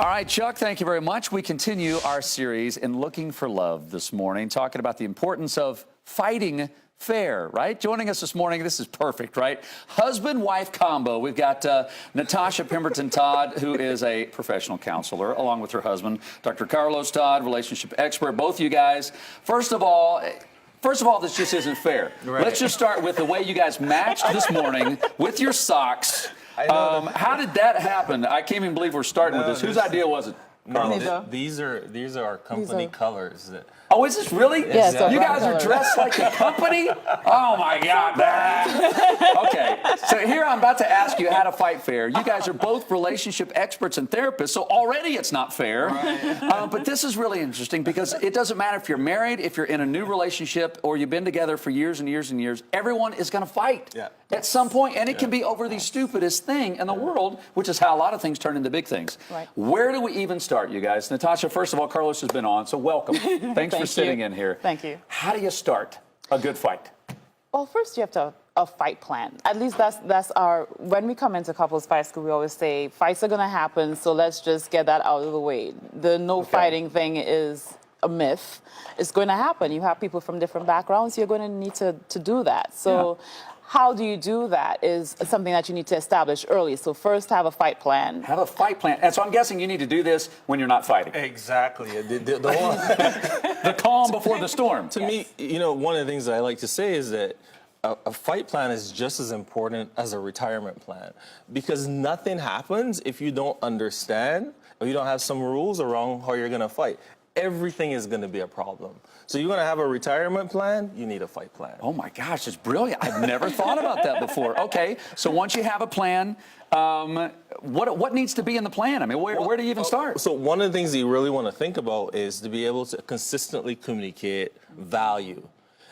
All right, Chuck, thank you very much. We continue our series in Looking for Love this morning, talking about the importance of fighting fair, right? Joining us this morning, this is perfect, right? Husband-wife combo. We've got Natasha Pemberton Todd, who is a professional counselor, along with her husband, Dr. Carlos Todd, relationship expert. Both you guys. First of all, this just isn't fair. Right. Let's just start with the way you guys matched this morning with your socks. How did that happen? I can't even believe we're starting with this. Whose idea was it? No, these are our company colors. Oh, is this really? Yes. You guys are dressed like the company? Oh, my God. Okay, so here I'm about to ask you how to fight fair. You guys are both relationship experts and therapists, so already it's not fair. Right. But this is really interesting because it doesn't matter if you're married, if you're in a new relationship, or you've been together for years and years and years, everyone is going to fight at some point, and it can be over the stupidest thing in the world, which is how a lot of things turn into big things. Right. Where do we even start, you guys? Natasha, first of all, Carlos has been on, so welcome. Thanks for sitting in here. Thank you. How do you start a good fight? Well, first you have to have a fight plan. At least that's our, when we come into couples fight school, we always say fights are going to happen, so let's just get that out of the way. The no fighting thing is a myth. It's going to happen. You have people from different backgrounds, you're going to need to do that. So how do you do that is something that you need to establish early. So first, have a fight plan. Have a fight plan. And so I'm guessing you need to do this when you're not fighting. Exactly. The calm before the storm. To me, one of the things that I like to say is that a fight plan is just as important as a retirement plan, because nothing happens if you don't understand or you don't have some rules around how you're going to fight. Everything is going to be a problem. So you're going to have a retirement plan, you need a fight plan. Oh my gosh, it's brilliant. I've never thought about that before. Okay, so once you have a plan, what needs to be in the plan? I mean, where do you even start? So one of the things that you really want to think about is to be able to consistently communicate value.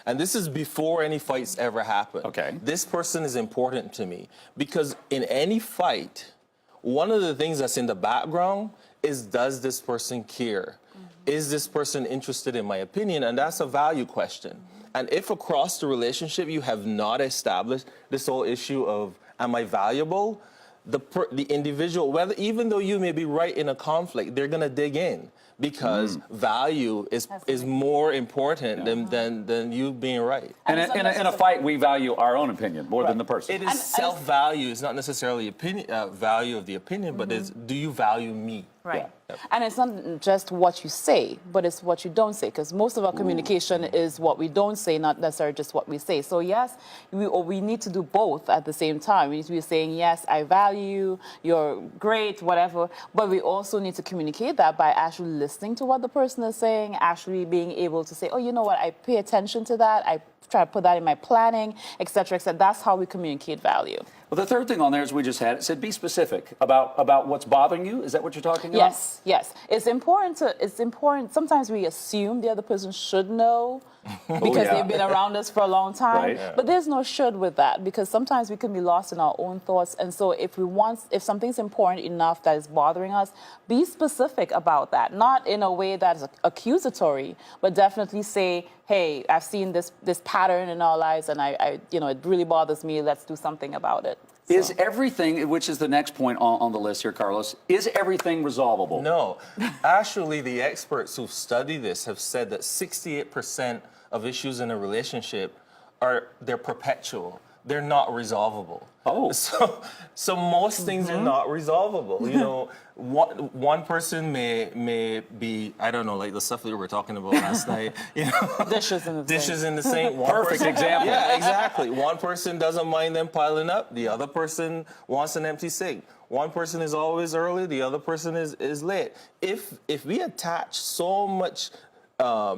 And this is before any fights ever happen. Okay. This person is important to me because in any fight, one of the things that's in the background is, does this person care? Is this person interested in my opinion? And that's a value question. And if across the relationship you have not established this whole issue of, am I valuable? The individual, even though you may be right in a conflict, they're going to dig in because value is more important than you being right. And in a fight, we value our own opinion more than the person. It is self-value. It's not necessarily value of the opinion, but it's, do you value me? Right. And it's not just what you say, but it's what you don't say, because most of our communication is what we don't say, not necessarily just what we say. So yes, we need to do both at the same time. We need to be saying, yes, I value you, you're great, whatever, but we also need to communicate that by actually listening to what the person is saying, actually being able to say, oh, you know what, I pay attention to that, I try to put that in my planning, et cetera, et cetera. That's how we communicate value. Well, the third thing on there is we just had, it said be specific about what's bothering you. Is that what you're talking about? Yes. It's important. Sometimes we assume the other person should know because they've been around us for a long time. Right. But there's no should with that, because sometimes we can be lost in our own thoughts. And so if something's important enough that is bothering us, be specific about that. Not in a way that's accusatory, but definitely say, hey, I've seen this pattern in our lives, and it really bothers me. Let's do something about it. So. Is everything, which is the next point on the list here, Carlos, is everything resolvable? No. Actually, the experts who've studied this have said that 68% of issues in a relationship they're perpetual. They're not resolvable. Oh. So most things are not resolvable. One person may be, I don't know, like the stuff that we were talking about last night. Dishes in the sink. Perfect example. Yeah, exactly. One person doesn't mind them piling up. The other person wants an empty sink. One person is always early. The other person is late. If we attach so much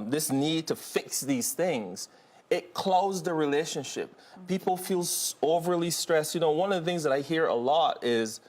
this need to fix these things, it closed the relationship. People feel overly stressed. One of the things that I hear a lot is,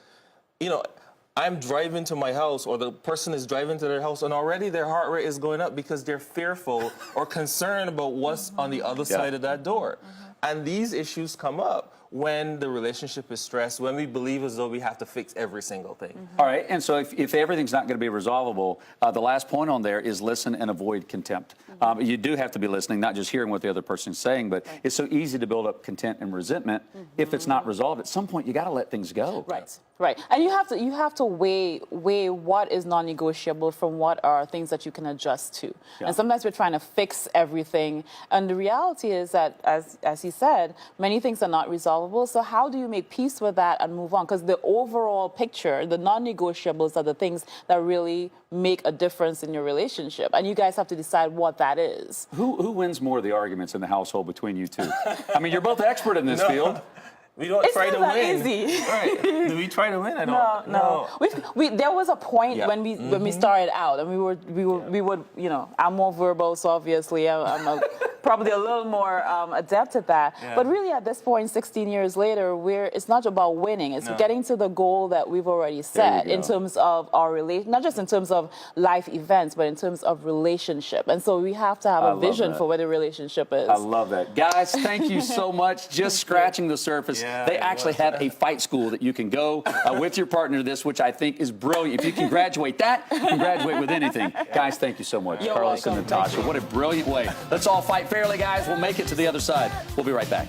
I'm driving to my house, or the person is driving to their house, and already their heart rate is going up because they're fearful or concerned about what's on the other side of that door. And these issues come up when the relationship is stressed, when we believe as though we have to fix every single thing. All right, and so if everything's not going to be resolvable, the last point on there is listen and avoid contempt. You do have to be listening, not just hearing what the other person is saying, but it's so easy to build up contempt and resentment if it's not resolved. At some point, you got to let things go. Right, and you have to weigh what is non-negotiable from what are things that you can adjust to. Yeah. And sometimes we're trying to fix everything, and the reality is that, as he said, many things are not resolvable. So how do you make peace with that and move on? Because the overall picture, the non-negotiables are the things that really make a difference in your relationship, and you guys have to decide what that is. Who wins more of the arguments in the household between you two? I mean, you're both expert in this field. We don't It's try not to that win. easy. Right. Do we try to win? I don't. No. There was a point when we started out, and we would, you know, I'm more verbal, so obviously I'm probably a little more adept at that. Yeah. But really, at this point, 16 years later, it's not about winning. It's getting to the goal that we've already set in terms of our relation, not just in terms of life events, but in terms of relationship. And so we have to have a vision for where the relationship is. I love that. Guys, thank you so much. Just scratching the surface. Yeah, they actually have a fight school that you can go with your partner to this, which I think is brilliant. If you can graduate that, you can graduate with anything. Guys, thank you so much. You're Carlos welcome. and Natasha, what a brilliant way. Let's all fight fairly, guys. We'll make it to the other side. We'll be right back.